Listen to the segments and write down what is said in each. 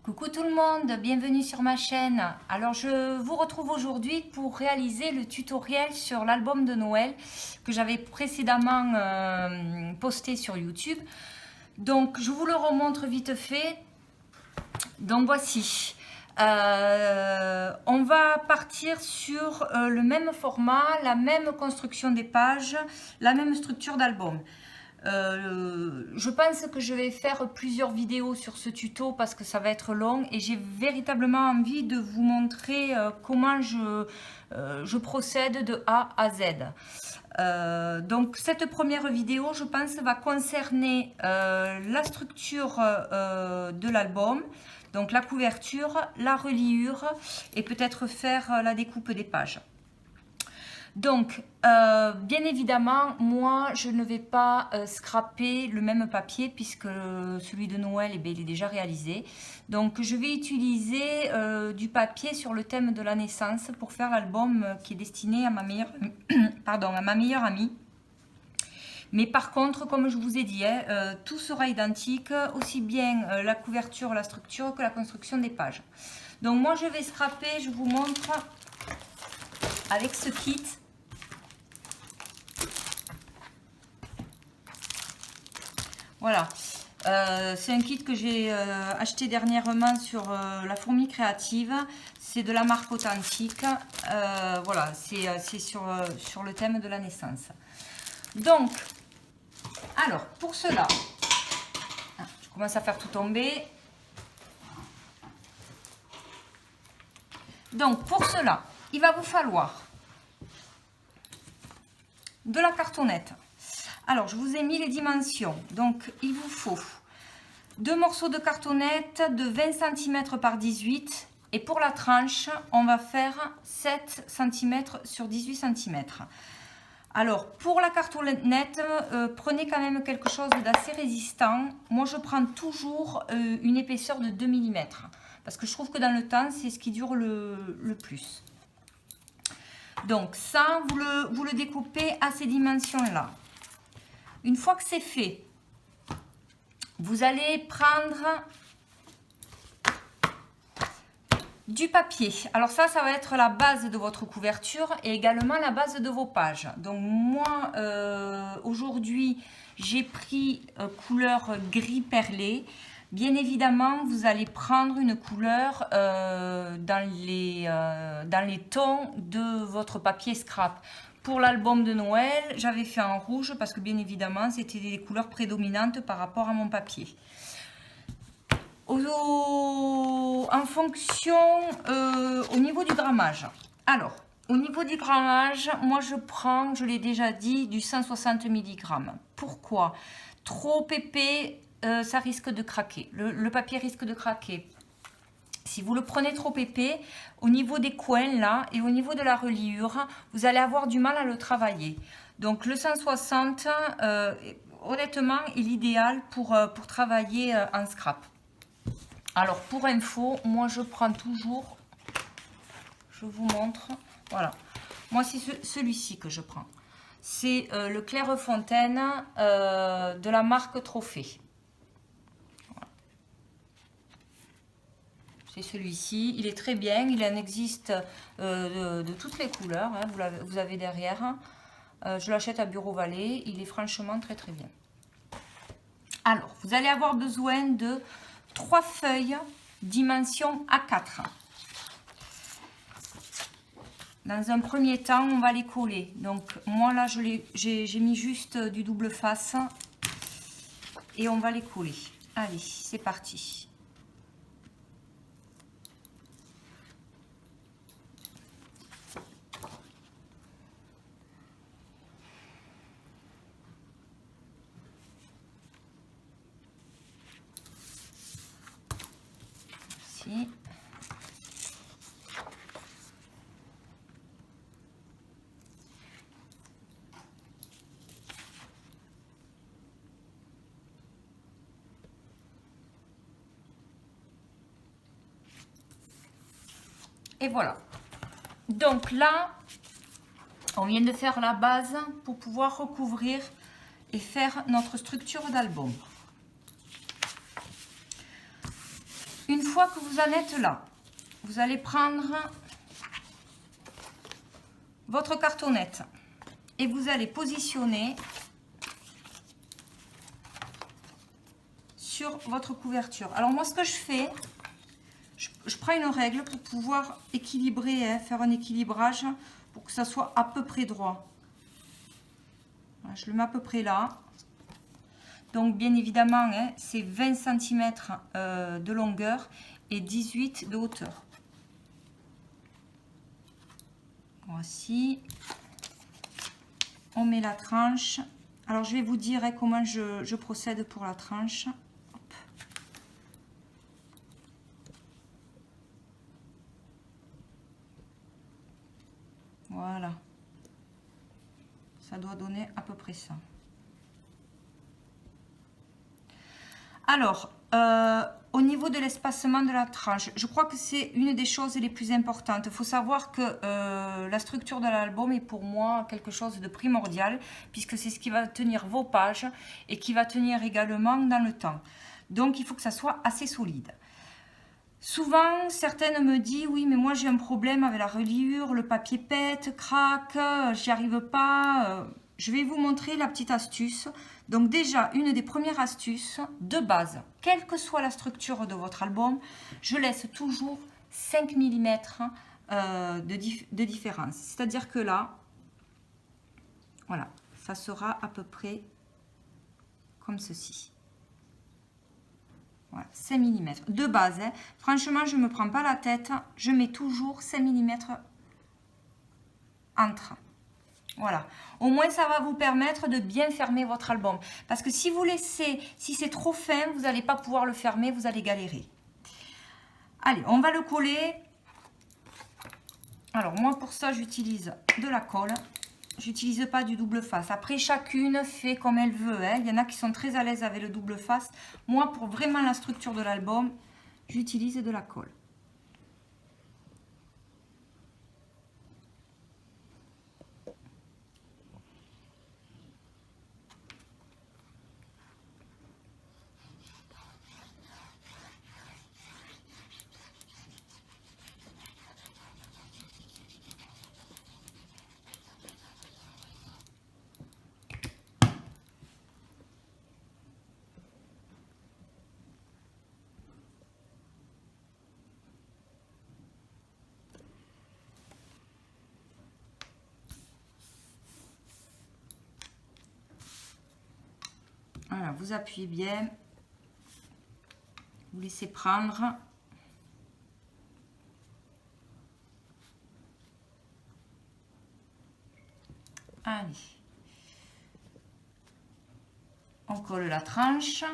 Coucou tout le monde, bienvenue sur ma chaîne. Alors je vous retrouve aujourd'hui pour réaliser le tutoriel sur l'album de Noël que j'avais précédemment posté sur YouTube. Donc je vous le remontre vite fait. Donc voici. On va partir sur le même format, la même construction des pages, la même structure d'album. Je pense que je vais faire plusieurs vidéos sur ce tuto parce que ça va être long et j'ai véritablement envie de vous montrer comment je procède de A à Z. Donc cette première vidéo, je pense, va concerner la structure de l'album, donc la couverture, la reliure et peut-être faire la découpe des pages. Donc, bien évidemment, moi, je ne vais pas scraper le même papier puisque celui de Noël, eh bien, il est déjà réalisé. Donc, je vais utiliser du papier sur le thème de la naissance pour faire l'album qui est destiné à ma meilleure, à ma meilleure amie. Mais par contre, comme je vous ai dit, tout sera identique, aussi bien la couverture, la structure que la construction des pages. Donc, moi, je vais scraper, je vous montre avec ce kit. Voilà, c'est un kit que j'ai acheté dernièrement sur la Fourmi Créative. C'est de la marque Authentique. Voilà, c'est sur le thème de la naissance. Donc, alors, pour cela, je commence à faire tout tomber. Donc, pour cela, il va vous falloir de la cartonnette. Alors, je vous ai mis les dimensions. Donc, il vous faut 2 morceaux de cartonnette de 20 cm par 18. Et pour la tranche, on va faire 7 cm sur 18 cm. Alors, pour la cartonnette, prenez quand même quelque chose d'assez résistant. Moi, je prends toujours une épaisseur de 2 mm. Parce que je trouve que dans le temps, c'est ce qui dure le plus. Donc, ça, vous le découpez à ces dimensions-là. Une fois que c'est fait, vous allez prendre du papier. Alors ça va être la base de votre couverture et également la base de vos pages. Donc moi, aujourd'hui, j'ai pris couleur gris perlé. Bien évidemment, vous allez prendre une couleur dans les tons de votre papier scrap. Pour l'album de Noël, j'avais fait en rouge parce que bien évidemment, c'était des couleurs prédominantes par rapport à mon papier. En fonction, au niveau du grammage. Alors, au niveau du grammage, moi je prends, je l'ai déjà dit, du 160 mg. Pourquoi? Trop épais, ça risque de craquer. Le papier risque de craquer. Si vous le prenez trop épais, au niveau des coins là et au niveau de la reliure, vous allez avoir du mal à le travailler. Donc le 160, honnêtement, est l'idéal pour travailler en scrap. Alors pour info, moi je prends toujours, je vous montre, voilà. Moi c'est celui-ci que je prends. C'est le Clairefontaine de la marque Trophée. C'est celui-ci, il est très bien, il en existe de toutes les couleurs, hein, vous avez derrière. Je l'achète à Bureau Vallée, il est franchement très très bien. Alors, vous allez avoir besoin de 3 feuilles dimension A4. Dans un premier temps, on va les coller. Donc, moi là, j'ai mis juste du double face et on va les coller. Allez, c'est parti. Et voilà. Donc là, on vient de faire la base pour pouvoir recouvrir et faire notre structure d'album. Une fois que vous en êtes là, vous allez prendre votre cartonnette et vous allez positionner sur votre couverture. Alors moi, ce que je fais, je prends une règle pour pouvoir équilibrer, hein, faire un équilibrage pour que ça soit à peu près droit. Voilà, je le mets à peu près là. Donc bien évidemment, hein, c'est 20 cm de longueur et 18 de hauteur. Voici. On met la tranche. Alors je vais vous dire, hein, comment je procède pour la tranche. Hop. Voilà. Ça doit donner à peu près ça. Alors, au niveau de l'espacement de la tranche, je crois que c'est une des choses les plus importantes. Il faut savoir que la structure de l'album est pour moi quelque chose de primordial, puisque c'est ce qui va tenir vos pages et qui va tenir également dans le temps. Donc, il faut que ça soit assez solide. Souvent, certaines me disent, oui, mais moi j'ai un problème avec la reliure, le papier pète, craque, j'y arrive pas. Je vais vous montrer la petite astuce. Donc déjà, une des premières astuces de base, quelle que soit la structure de votre album, je laisse toujours 5 mm de différence. C'est-à-dire que là, voilà, ça sera à peu près comme ceci. Voilà, 5 mm de base. Hein. Franchement, je ne me prends pas la tête. Je mets toujours 5 mm entre. Voilà. Au moins, ça va vous permettre de bien fermer votre album. Parce que si vous laissez, si c'est trop fin, vous n'allez pas pouvoir le fermer, vous allez galérer. Allez, on va le coller. Alors, moi, pour ça, j'utilise de la colle. J'utilise pas du double face. Après, chacune fait comme elle veut. Hein. Il y en a qui sont très à l'aise avec le double face. Moi, pour vraiment la structure de l'album, j'utilise de la colle. Voilà, vous appuyez bien, vous laissez prendre. Allez, on colle la tranche.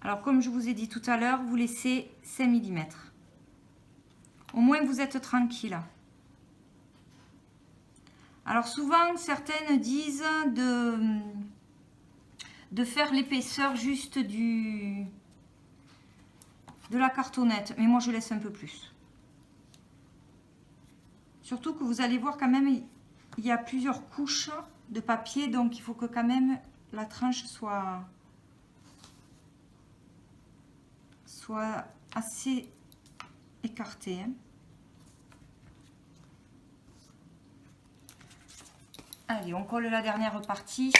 Alors, comme je vous ai dit tout à l'heure, vous laissez 5 mm. Au moins, vous êtes tranquille. Alors, souvent, certaines disent de faire l'épaisseur juste de la cartonnette. Mais moi, je laisse un peu plus. Surtout que vous allez voir quand même, il y a plusieurs couches de papier. Donc, il faut que quand même la tranche soit assez écartée. Hein. Allez, on colle la dernière partie.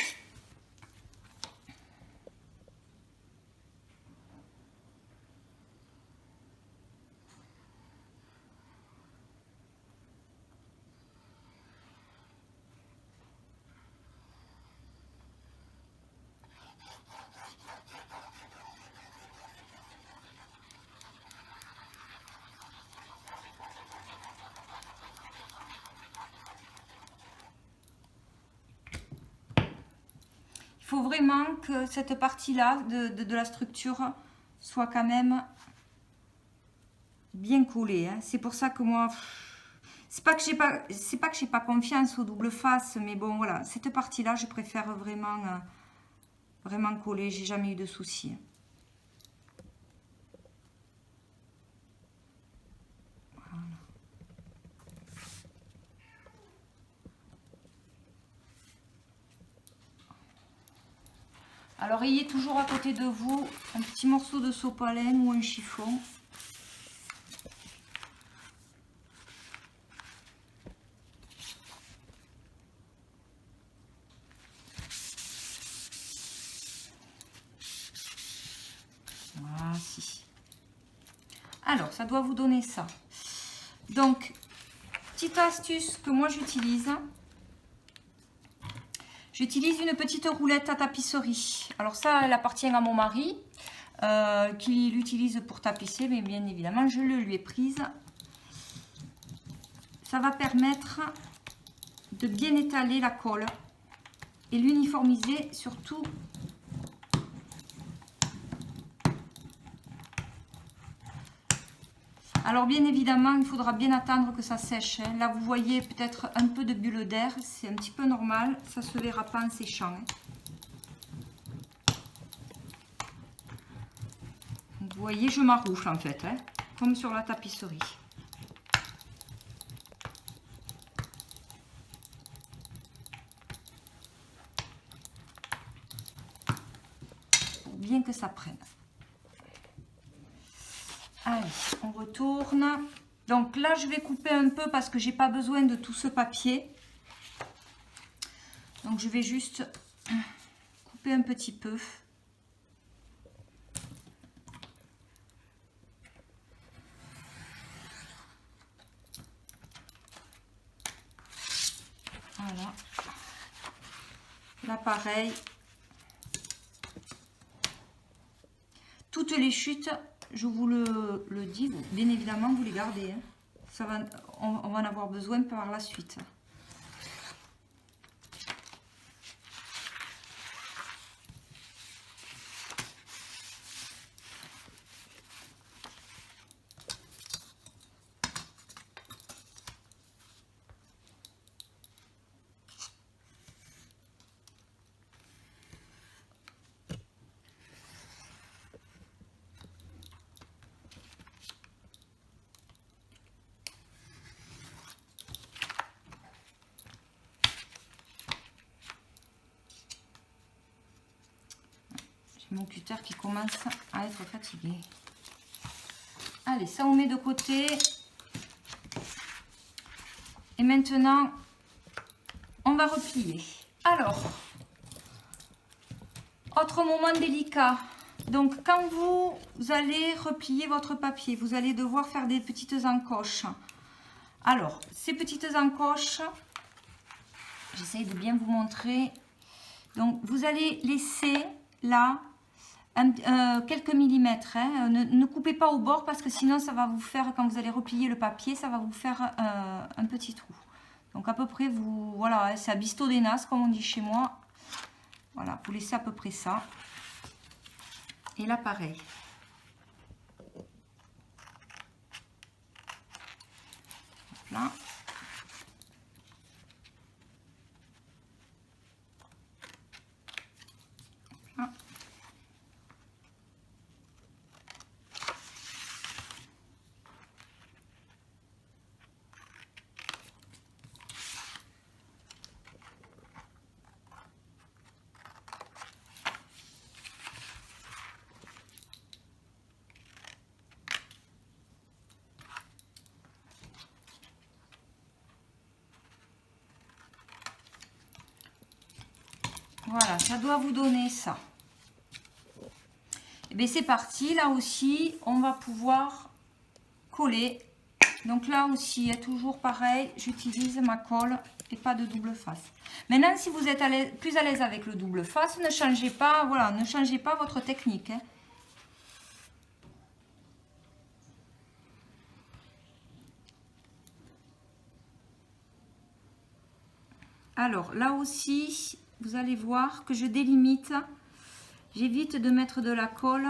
Il faut vraiment que cette partie-là de la structure soit quand même bien collé. Hein. C'est pour ça que moi, c'est pas que j'ai pas confiance au double face, mais bon voilà, cette partie-là, je préfère vraiment, vraiment coller. J'ai jamais eu de soucis. Voilà. Alors, ayez toujours à côté de vous un petit morceau de sopalin ou un chiffon. Voici. Alors, ça doit vous donner ça. Donc, petite astuce que moi j'utilise. J'utilise une petite roulette à tapisserie. Alors ça, elle appartient à mon mari, qui l'utilise pour tapisser, mais bien évidemment, je le lui ai prise. Ça va permettre de bien étaler la colle et l'uniformiser surtout. Alors bien évidemment, il faudra bien attendre que ça sèche. Hein. Là, vous voyez peut-être un peu de bulle d'air. C'est un petit peu normal. Ça ne se verra pas en séchant. Hein. Vous voyez, je m'arrouche en fait, hein, comme sur la tapisserie. Pour bien que ça prenne. Allez, on retourne. Donc là, je vais couper un peu parce que j'ai pas besoin de tout ce papier. Donc je vais juste couper un petit peu. Voilà. Là, pareil. Toutes les chutes, je vous le dis, bien évidemment, vous les gardez. Hein. Ça va, on va en avoir besoin par la suite. Mon cutter qui commence à être fatigué. Allez, ça on met de côté. Et maintenant, on va replier. Alors, autre moment délicat. Donc, quand vous allez replier votre papier, vous allez devoir faire des petites encoches. Alors, ces petites encoches, j'essaye de bien vous montrer. Donc, vous allez laisser là quelques millimètres. Hein. Ne coupez pas au bord parce que sinon ça va vous faire, quand vous allez replier le papier, ça va vous faire un petit trou. Donc à peu près, vous voilà, c'est à bisto des nas comme on dit chez moi. Voilà, vous laissez à peu près ça. Et là pareil. Là. Là. Voilà, ça doit vous donner ça. Et bien c'est parti, là aussi, on va pouvoir coller. Donc là aussi, toujours pareil, j'utilise ma colle et pas de double face. Maintenant, si vous êtes plus à l'aise avec le double face, ne changez pas, voilà, ne changez pas votre technique. Hein. Alors là aussi, vous allez voir que je délimite. J'évite de mettre de la colle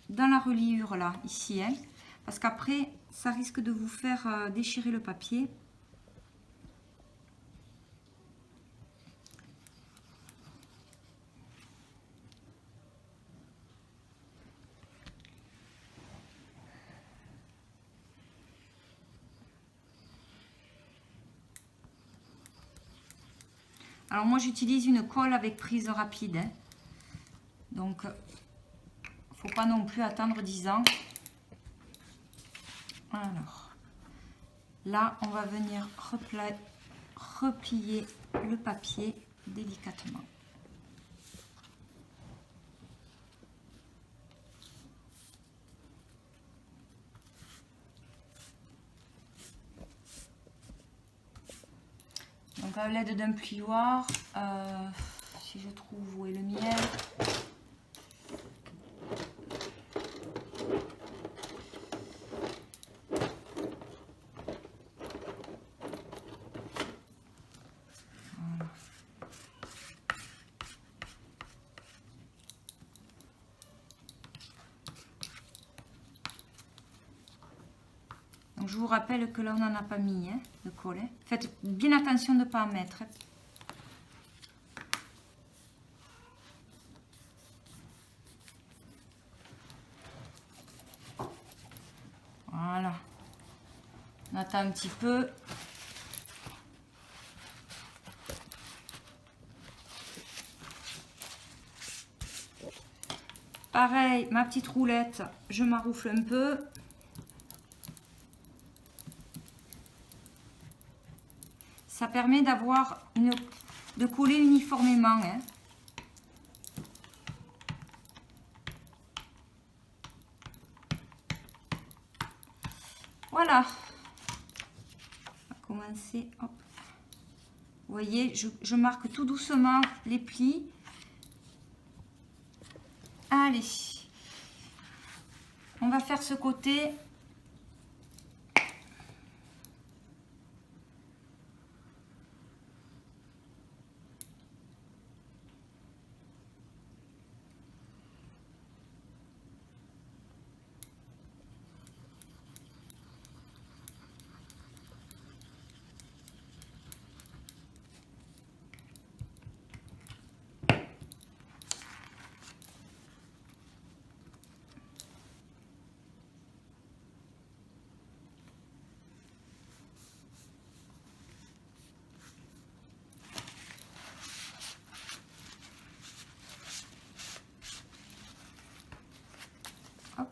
dans la reliure là, ici. Hein, parce qu'après, ça risque de vous faire déchirer le papier. Alors moi j'utilise une colle avec prise rapide, hein. Donc faut pas non plus attendre 10 ans. Alors là on va venir replier le papier délicatement. Donc à l'aide d'un plioir, si je trouve où est le miel. Voilà. Donc je vous rappelle que là on n'en a pas mis, hein, de colle. Hein. Faites bien attention de ne pas en mettre. Hein. Voilà. On attend un petit peu. Pareil, ma petite roulette, je maroufle un peu. Ça permet de coller uniformément. Hein. Voilà. On va commencer. Hop. Vous voyez, je marque tout doucement les plis. Allez. On va faire ce côté. Hop.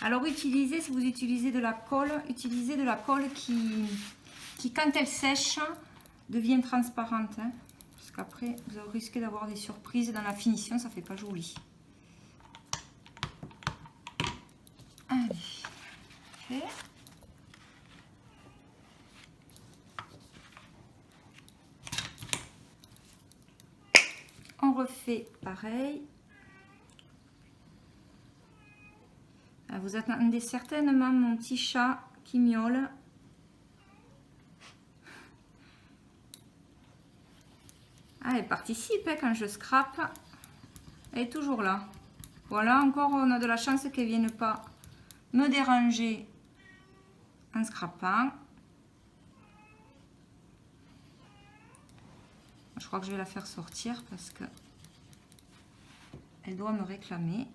Alors utilisez, si vous utilisez de la colle, utilisez de la colle qui quand elle sèche, devient transparente. Hein, parce qu'après, vous risquez d'avoir des surprises dans la finition, ça fait pas joli. Allez, fait. On refait pareil. Vous attendez certainement mon petit chat qui miaule. Ah, elle participe hein, quand je scrape. Elle est toujours là. Voilà, encore on a de la chance qu'elle ne vienne pas me déranger en scrapant. Je crois que je vais la faire sortir parce que elle doit me réclamer.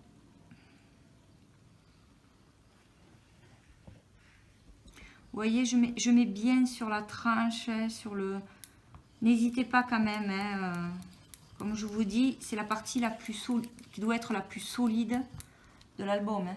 Vous voyez, je mets bien sur la tranche, hein, sur le... N'hésitez pas quand même, hein, comme je vous dis, c'est la partie la plus solide, qui doit être la plus solide de l'album. Hein.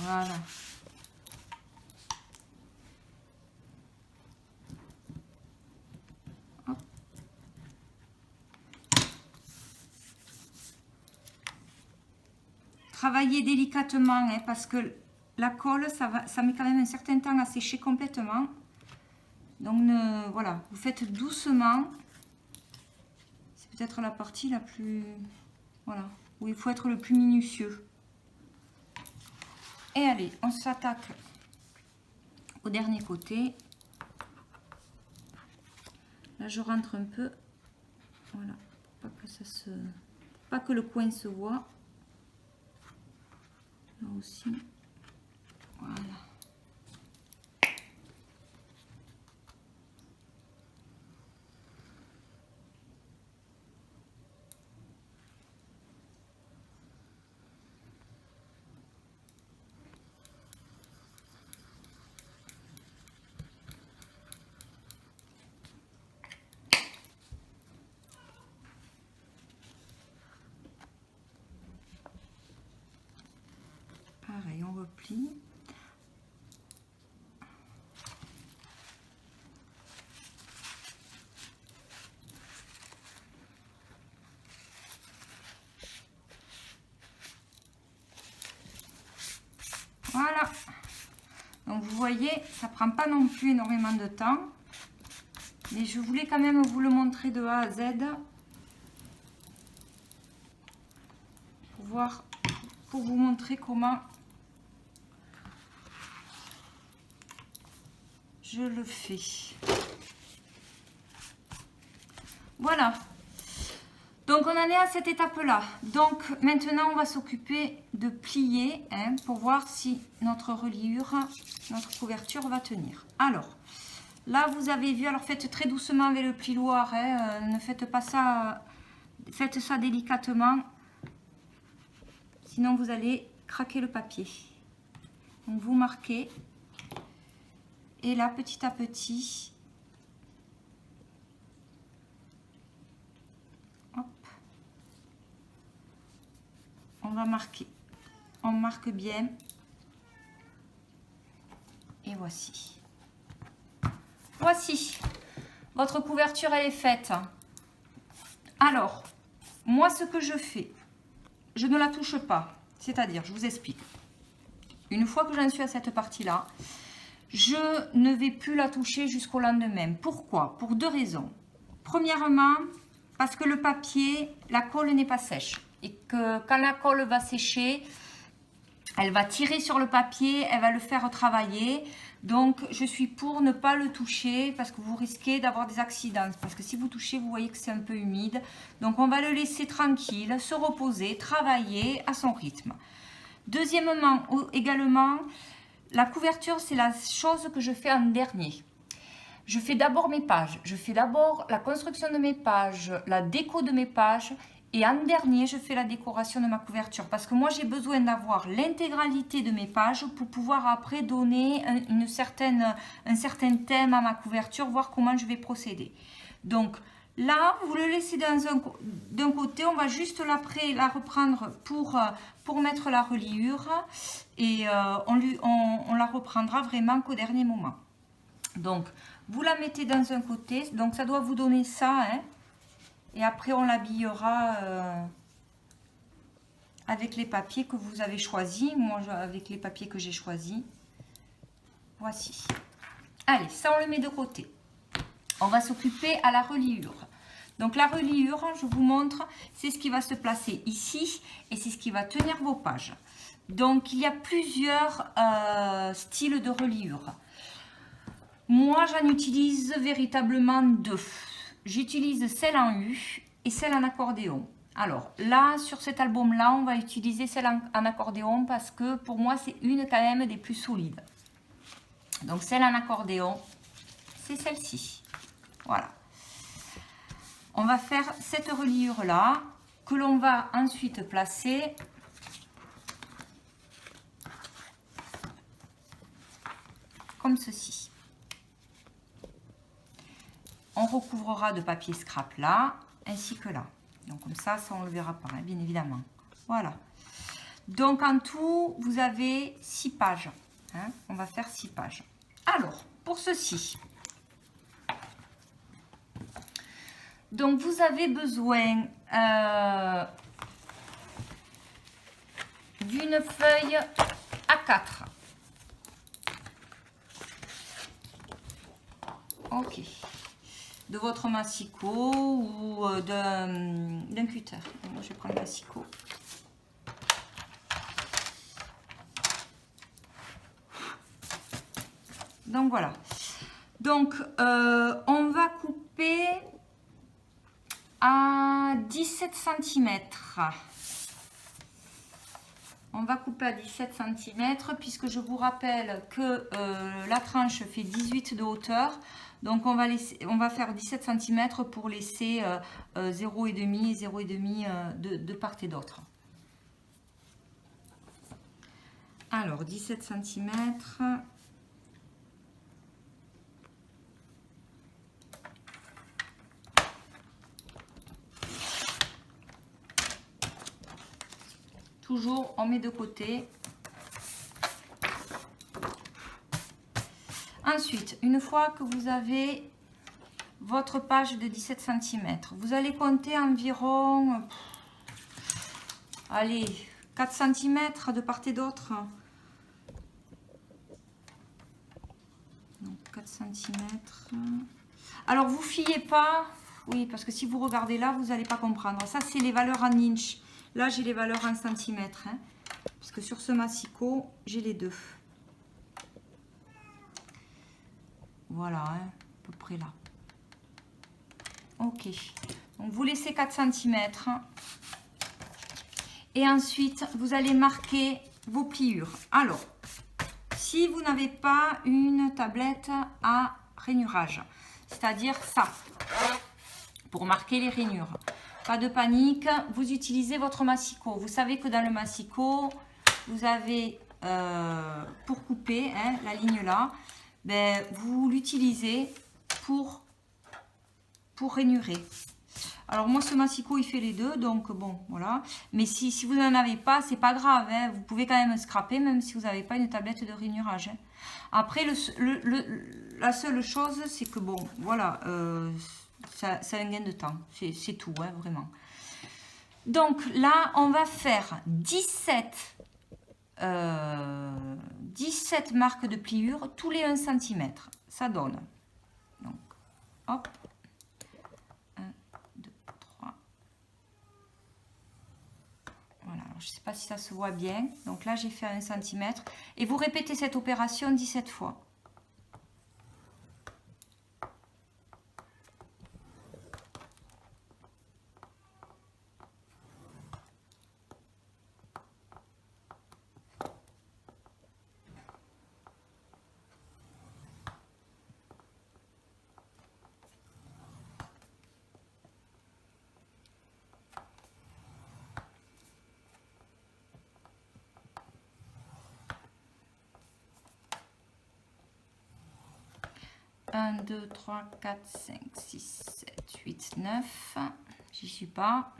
Voilà. travaillez délicatement, hein, parce que la colle, ça met quand même un certain temps à sécher complètement. Donc voilà, vous faites doucement. C'est peut-être la partie la plus... Voilà, où il faut être le plus minutieux. Et allez, on s'attaque au dernier côté. Là, je rentre un peu. Voilà, pas que le coin se voit. Là aussi. Voilà. Pareil, on replie. Voilà. Donc vous voyez, ça prend pas non plus énormément de temps. Mais je voulais quand même vous le montrer de A à Z. Pour vous montrer comment je le fais. Voilà. Donc on en est à cette étape-là. Donc maintenant on va s'occuper de plier, hein, pour voir si notre reliure, notre couverture va tenir. Alors là vous avez vu, alors faites très doucement avec le plioir, hein, ne faites pas ça, faites ça délicatement, sinon vous allez craquer le papier. Donc vous marquez et là petit à petit, hop, on va marquer, on marque bien et voici. Voici, votre couverture elle est faite. Alors, moi ce que je fais, je ne la touche pas, c'est-à-dire, je vous explique. Une fois que j'en suis à cette partie-là, je ne vais plus la toucher jusqu'au lendemain. Pourquoi? Pour deux raisons. Premièrement, parce que le papier, la colle n'est pas sèche. Et que quand la colle va sécher, elle va tirer sur le papier, elle va le faire travailler. Donc, je suis pour ne pas le toucher parce que vous risquez d'avoir des accidents. Parce que si vous touchez, vous voyez que c'est un peu humide. Donc, on va le laisser tranquille, se reposer, travailler à son rythme. Deuxièmement, également, la couverture, c'est la chose que je fais en dernier. Je fais d'abord mes pages. Je fais d'abord la construction de mes pages, la déco de mes pages. Et en dernier, je fais la décoration de ma couverture. Parce que moi, j'ai besoin d'avoir l'intégralité de mes pages pour pouvoir après donner un certain thème à ma couverture, voir comment je vais procéder. Donc là, vous le laissez d'un côté. On va juste après la reprendre pour mettre la reliure. Et on la reprendra vraiment qu'au dernier moment. Donc, vous la mettez dans un côté. Donc, ça doit vous donner ça, hein. Et après, on l'habillera avec les papiers que vous avez choisis. Moi, avec les papiers que j'ai choisis. Voici. Allez, ça, on le met de côté. On va s'occuper à la reliure. Donc, la reliure, je vous montre, c'est ce qui va se placer ici. Et c'est ce qui va tenir vos pages. Donc, il y a plusieurs styles de reliure. Moi, j'en utilise véritablement deux. J'utilise celle en U et celle en accordéon. Alors là, sur cet album-là, on va utiliser celle en accordéon parce que pour moi, c'est une quand même des plus solides. Donc celle en accordéon, c'est celle-ci. Voilà. On va faire cette reliure-là que l'on va ensuite placer comme ceci. On recouvrera de papier scrap là, ainsi que là. Donc comme ça, on ne le verra pas, hein, bien évidemment. Voilà. Donc en tout, vous avez 6 pages. Hein. On va faire 6 pages. Alors, pour ceci, donc vous avez besoin d'une feuille A4. Ok. De votre massicot ou d'un cutter. Moi, je vais prendre le massicot. Donc voilà. Donc on va couper à 17 cm. On va couper à 17 cm puisque je vous rappelle que la tranche fait 18 de hauteur. Donc on va faire 17 cm pour laisser 0,5 et 0,5 de part et d'autre. Alors 17 cm. Toujours on met de côté. Ensuite, une fois que vous avez votre page de 17 cm, vous allez compter environ, allez, 4 cm de part et d'autre. Donc 4 cm. Alors vous fiez pas, oui, parce que si vous regardez là, vous n'allez pas comprendre. Ça, c'est les valeurs en inch. Là, j'ai les valeurs en centimètres. Hein, parce que sur ce massicot, j'ai les deux. Voilà, hein, à peu près là. Ok. Donc, vous laissez 4 cm. Et ensuite, vous allez marquer vos pliures. Alors, si vous n'avez pas une tablette à rainurage, c'est-à-dire ça, pour marquer les rainures, pas de panique, vous utilisez votre massicot. Vous savez que dans le massicot, vous avez, pour couper hein, la ligne là, ben, vous l'utilisez pour rainurer. Alors moi ce massicot il fait les deux, donc bon voilà. Mais si vous n'en avez pas, c'est pas grave, hein. Vous pouvez quand même scraper même si vous n'avez pas une tablette de rainurage. Hein. Après la seule chose c'est que bon voilà, ça un gain de temps, c'est tout, hein, vraiment. Donc là on va faire 17 marques de pliure tous les 1 cm. Ça donne. Donc hop. 1, 2, 3. Voilà, alors, je ne sais pas si ça se voit bien. Donc là, j'ai fait 1 cm. Et vous répétez cette opération 17 fois. Un, 2, 3, 4, 5, 6, 7, 8, 9. J'y suis pas.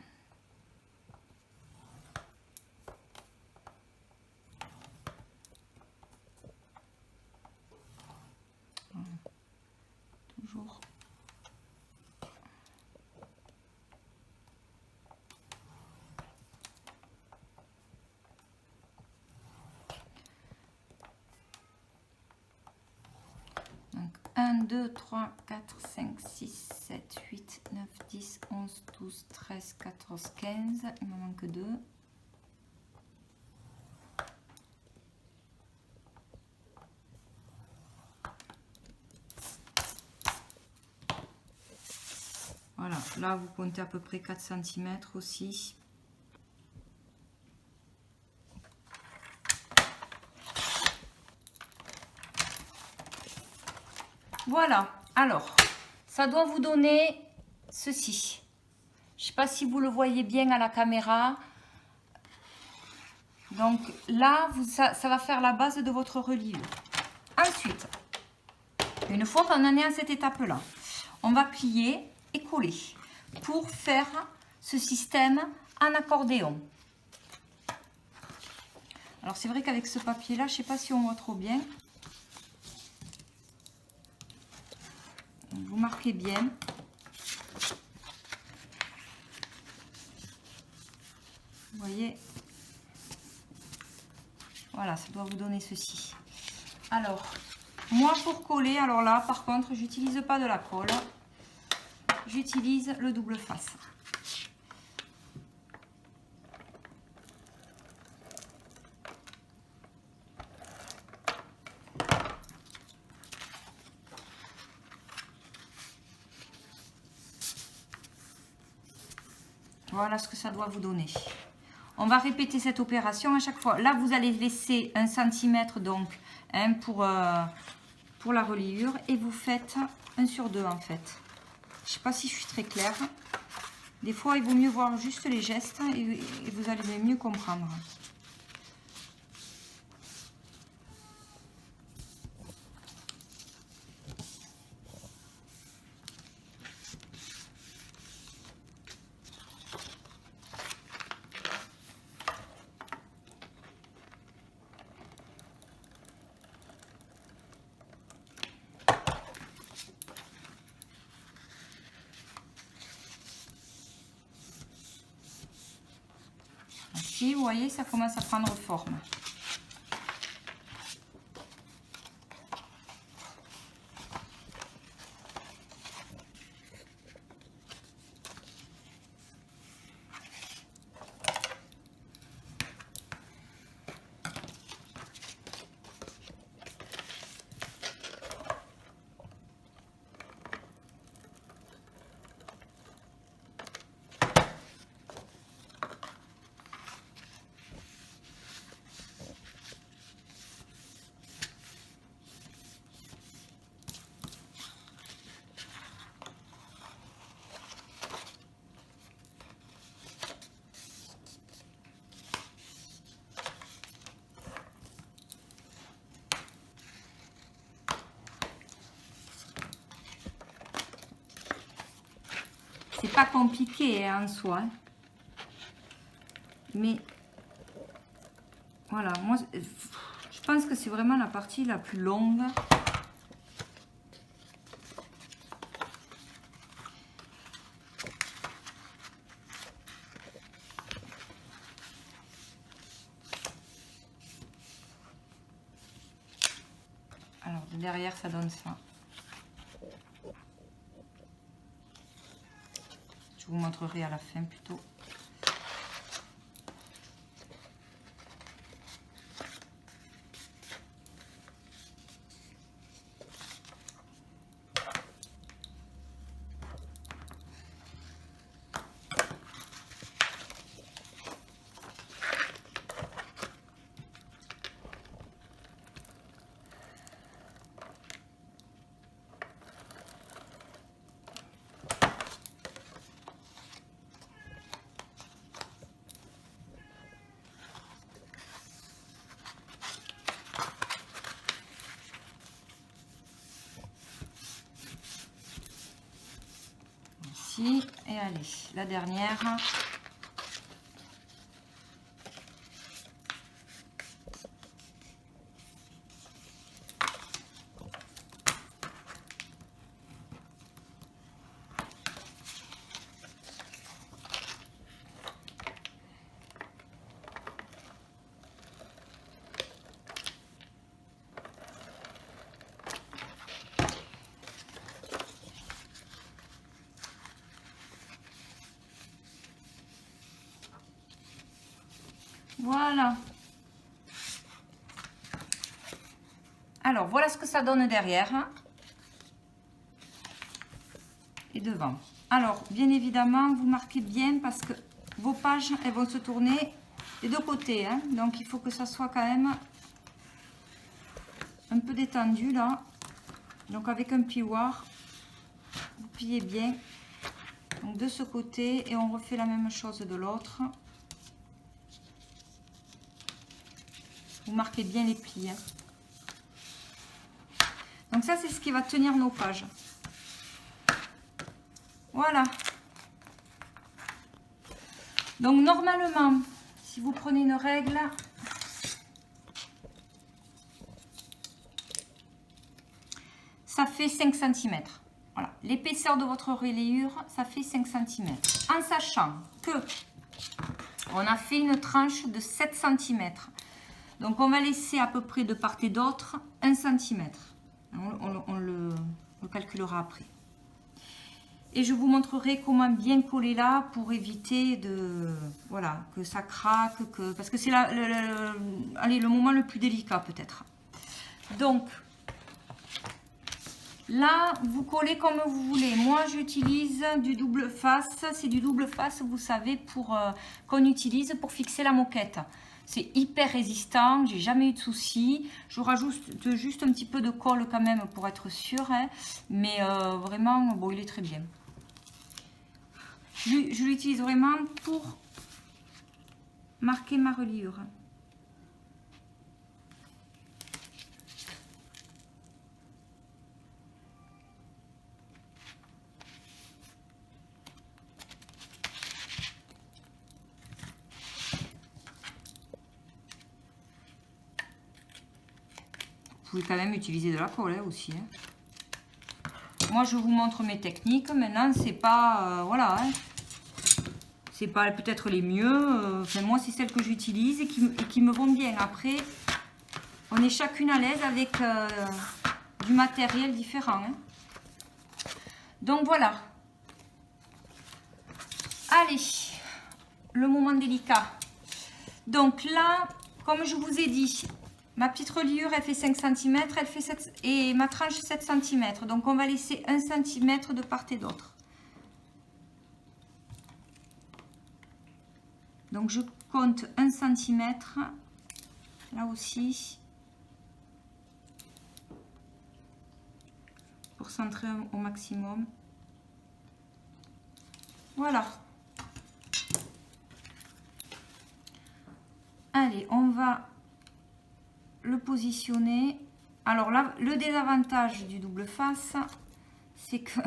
Toujours. Donc 1, 2, 3, 4, 5, 6, 7, 8, 9, 10, 11, 12, 13, 14, 15. Il me manque 2. Voilà, là vous comptez à peu près 4 cm aussi. Voilà, alors, ça doit vous donner ceci. Je ne sais pas si vous le voyez bien à la caméra. Donc là, ça va faire la base de votre reliure. Ensuite, une fois qu'on en est à cette étape-là, on va plier et coller pour faire ce système en accordéon. Alors c'est vrai qu'avec ce papier-là, je ne sais pas si on voit trop bien. Vous marquez bien. Vous voyez. Voilà, ça doit vous donner ceci. Alors, moi pour coller, alors là par contre, j'utilise pas de la colle. J'utilise le double face. Voilà ce que ça doit vous donner. On va répéter cette opération à chaque fois. Là, vous allez laisser 1 cm donc pour la reliure et vous faites 1 sur 2 en fait. Je ne sais pas si je suis très claire. Des fois, il vaut mieux voir juste les gestes et vous allez mieux comprendre. Vous voyez, ça commence à prendre forme. C'est pas compliqué en soi, mais voilà, moi je pense que c'est vraiment la partie la plus longue. Alors de derrière ça donne ça. Je vous montrerai à la fin plutôt. Et allez, la dernière. Voilà. Alors, voilà ce que ça donne derrière. Et devant. Alors, bien évidemment, vous marquez bien parce que vos pages, elles vont se tourner des deux côtés. Hein. Donc, il faut que ça soit quand même un peu détendu, là. Donc, avec un plioir, vous pliez bien. Donc, de ce côté, et on refait la même chose de l'autre. Vous marquez bien les plis. Hein. Donc ça, c'est ce qui va tenir nos pages. Voilà. Donc normalement, si vous prenez une règle, ça fait 5 cm. Voilà. L'épaisseur de votre relayure, ça fait 5 cm. En sachant que on a fait une tranche de 7 cm. Donc on va laisser à peu près de part et d'autre 1 cm. On le calculera après. Et je vous montrerai comment bien coller là pour éviter de, voilà, que ça craque, parce que c'est le moment le plus délicat peut-être. Donc là, vous collez comme vous voulez. Moi, j'utilise du double face. C'est du double face, vous savez, qu'on utilise pour fixer la moquette. C'est hyper résistant, j'ai jamais eu de soucis. Je rajoute juste un petit peu de colle quand même pour être sûr, hein. Mais vraiment, bon, il est très bien. Je l'utilise vraiment pour marquer ma reliure. Vous pouvez quand même utiliser de la colle aussi, hein. Moi, je vous montre mes techniques. Maintenant, c'est pas... voilà, hein. C'est pas peut-être les mieux. Enfin, moi, c'est celles que j'utilise et qui me vont bien. Après, on est chacune à l'aise avec du matériel différent, hein. Donc, voilà. Allez, le moment délicat. Donc là, comme je vous ai dit, ma petite reliure, elle fait 5 cm, elle fait 7, et ma tranche 7 cm. Donc, on va laisser 1 cm de part et d'autre. Donc, je compte 1 cm, là aussi, pour centrer au maximum. Voilà. Allez, on va le positionner. Alors là, le désavantage du double face, c'est que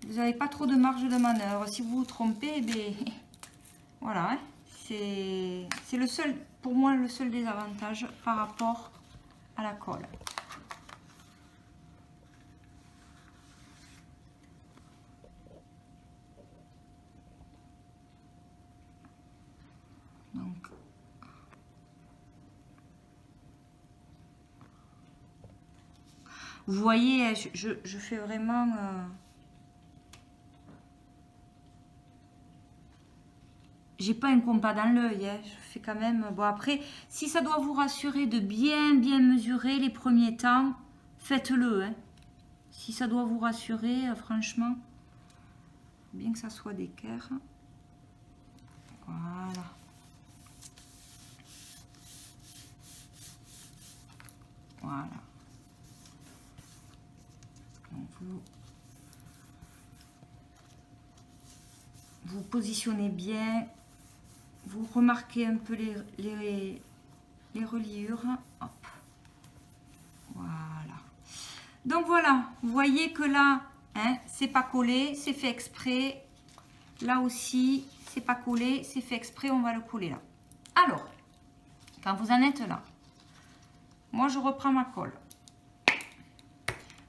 vous n'avez pas trop de marge de manœuvre. Si vous vous trompez, eh bien, voilà, hein, c'est le seul, pour moi, le seul désavantage par rapport à la colle. Donc, vous voyez, je fais vraiment... j'ai pas un compas dans l'œil, hein. Je fais quand même... Bon, après, si ça doit vous rassurer de bien mesurer les premiers temps, faites-le, hein. Si ça doit vous rassurer, franchement, bien que ça soit d'équerre. Voilà. Voilà. Donc vous positionnez bien. Vous remarquez un peu les reliures. Hop. Voilà. Donc voilà, vous voyez que là, hein, c'est pas collé, c'est fait exprès. Là aussi, c'est pas collé, c'est fait exprès, on va le coller là. Alors, quand vous en êtes là, moi je reprends ma colle.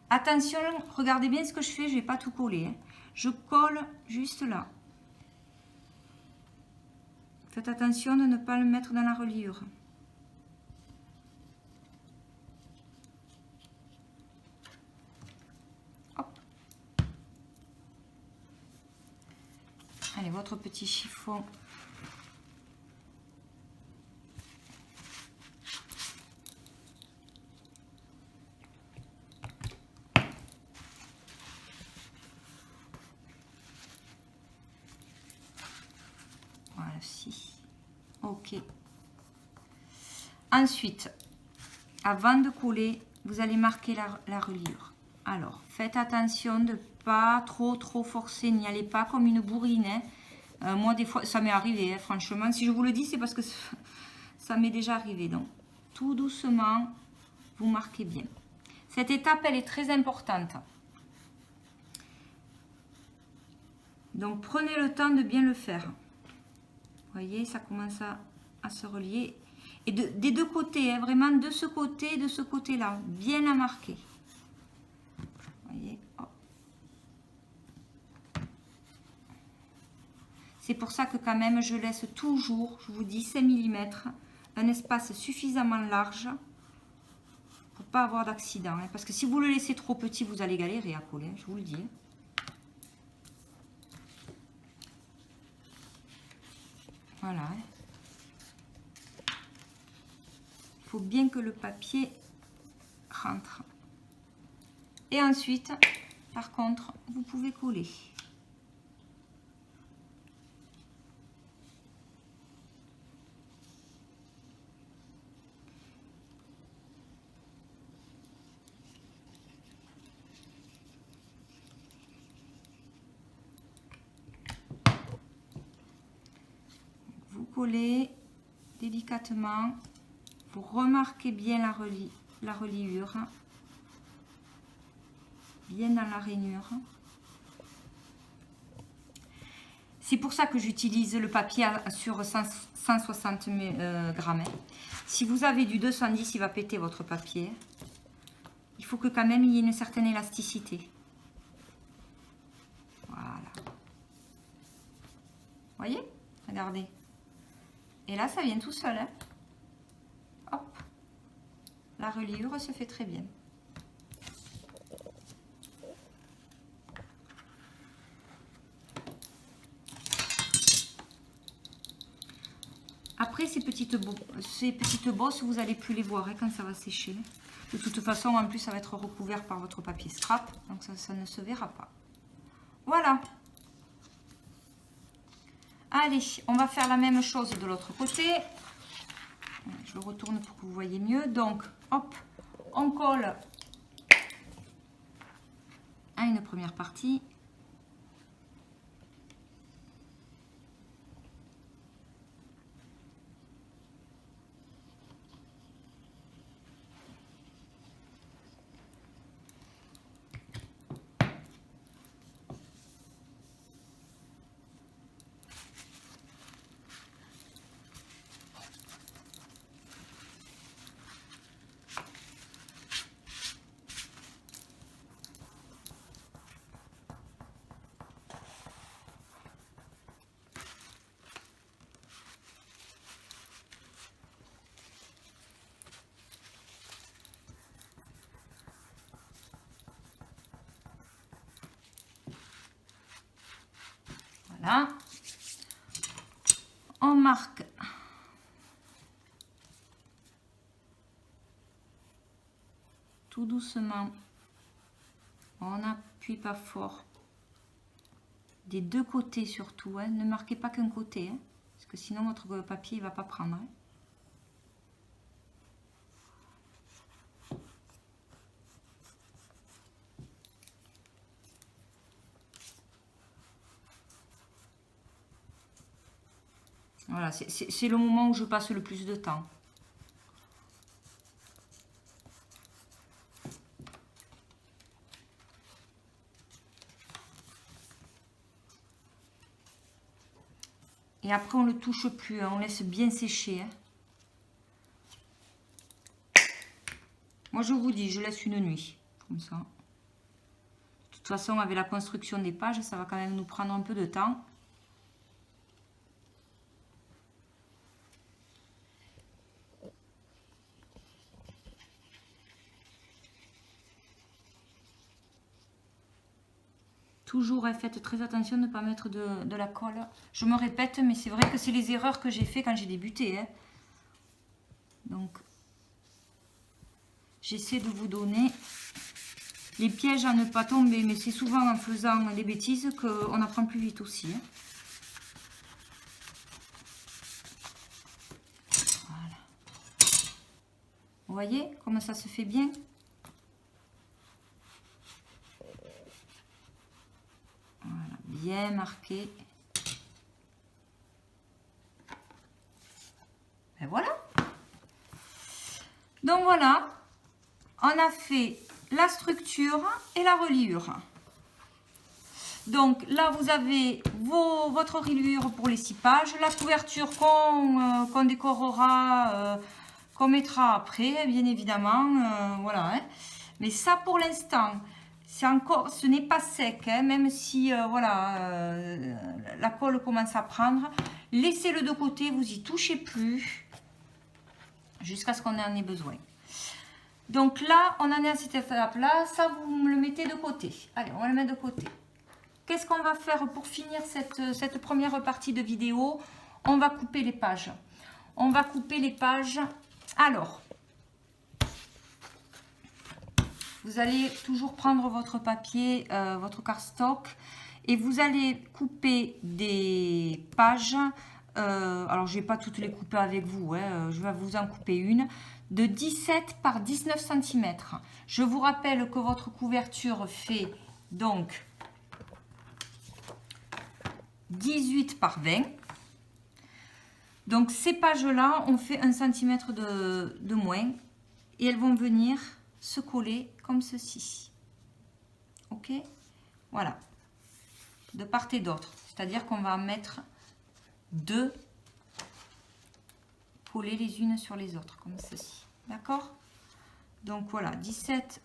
Attention, regardez bien ce que je fais, je vais pas tout coller, hein. Je colle juste là. Faites attention de ne pas le mettre dans la reliure. Hop. Allez, votre petit chiffon. Voilà, si. Ok. Ensuite, avant de coller, vous allez marquer la reliure. Alors, faites attention de pas trop forcer, n'y allez pas comme une bourrine, hein. Moi, des fois, ça m'est arrivé, hein, franchement. Si je vous le dis, c'est parce que ça m'est déjà arrivé. Donc, tout doucement, vous marquez bien. Cette étape, elle est très importante. Donc, prenez le temps de bien le faire. Vous voyez, ça commence à se relier. Et des deux côtés, hein, vraiment de ce côté et de ce côté-là, bien à marquer. Vous voyez, hop. C'est pour ça que quand même, je laisse toujours, je vous dis 5 mm un espace suffisamment large pour pas avoir d'accident. Hein, parce que si vous le laissez trop petit, vous allez galérer à coller, hein, je vous le dis. Voilà. Il faut bien que le papier rentre. Et ensuite, par contre, vous pouvez coller. Vous collez délicatement. Vous remarquez bien la reliure. Bien dans la rainure. C'est pour ça que j'utilise le papier sur 160 grammes. Si vous avez du 210, il va péter votre papier. Il faut que quand même il y ait une certaine élasticité. Voilà. Voyez? Regardez. Et là, ça vient tout seul. Hein? Hop. La reliure se fait très bien. Après, ces petites bosses, vous n'allez plus les voir hein, quand ça va sécher. De toute façon, en plus, ça va être recouvert par votre papier scrap. Donc, ça ne se verra pas. Voilà. Allez, on va faire la même chose de l'autre côté. Je le retourne pour que vous voyez mieux. Donc, hop, on colle à une première partie. Voilà. On marque tout doucement. On n'appuie pas fort. Des deux côtés surtout. Hein. Ne marquez pas qu'un côté. Hein, parce que sinon votre papier ne va pas prendre. Hein. Voilà, c'est le moment où je passe le plus de temps. Et après, on ne le touche plus, hein, on laisse bien sécher. Hein. Moi, je vous dis, je laisse une nuit, comme ça. De toute façon, avec la construction des pages, ça va quand même nous prendre un peu de temps. Toujours, faites très attention de ne pas mettre de la colle. Je me répète, mais c'est vrai que c'est les erreurs que j'ai fait quand j'ai débuté. Hein. Donc, j'essaie de vous donner les pièges à ne pas tomber, mais c'est souvent en faisant des bêtises qu'on apprend plus vite aussi. Hein. Voilà. Vous voyez comment ça se fait bien? Voilà, bien marqué. Et voilà. Donc voilà, on a fait la structure et la reliure. Donc là, vous avez votre reliure pour les 6 pages, la couverture qu'on décorera, qu'on mettra après, bien évidemment. Voilà. Hein. Mais ça, pour l'instant, ce n'est pas sec, hein, même si voilà, la colle commence à prendre. Laissez-le de côté, vous y touchez plus. jusqu'à ce qu'on en ait besoin. Donc là, on en est à cette étape-là. Ça, vous me le mettez de côté. Allez, on va le mettre de côté. Qu'est-ce qu'on va faire pour finir cette première partie de vidéo? On va couper les pages. On va couper les pages. Alors, vous allez toujours prendre votre papier, votre cardstock, et vous allez couper des pages. Alors, je ne vais pas toutes les couper avec vous, hein, je vais vous en couper une, de 17 par 19 cm. Je vous rappelle que votre couverture fait donc 18 par 20. Donc, ces pages-là, on fait 1 cm de moins et elles vont venir se coller comme ceci. Ok? Voilà. De part et d'autre. C'est-à-dire qu'on va en mettre 2 collées les unes sur les autres, comme ceci. D'accord? Donc voilà, 17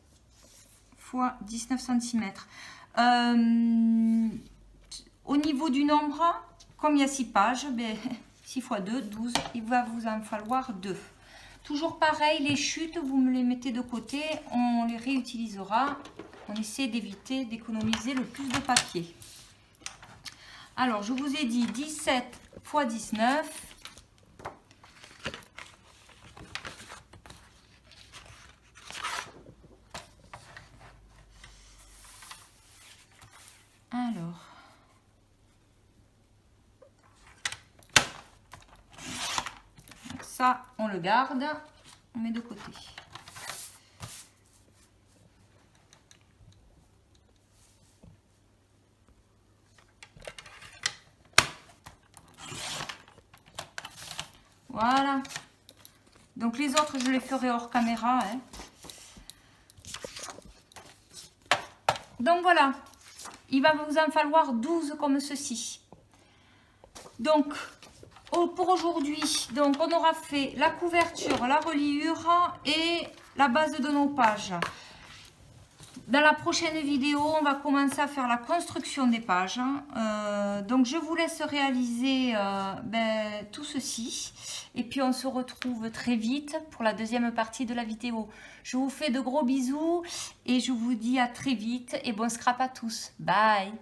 fois 19 cm. Au niveau du nombre, comme il y a 6 pages, ben, 6 fois 2, 12, il va vous en falloir 2. Toujours pareil, les chutes, vous me les mettez de côté, on les réutilisera. On essaie d'éviter, d'économiser le plus de papier. Alors, je vous ai dit 17 fois 19. Alors, ça, on le garde, on met de côté. Voilà. Donc les autres, je les ferai hors caméra, hein. Donc voilà. Il va vous en falloir 12 comme ceci. Donc, pour aujourd'hui, donc on aura fait la couverture, la reliure et la base de nos pages. Dans la prochaine vidéo, on va commencer à faire la construction des pages. Donc, je vous laisse réaliser tout ceci. Et puis, on se retrouve très vite pour la deuxième partie de la vidéo. Je vous fais de gros bisous et je vous dis à très vite et bon scrap à tous. Bye!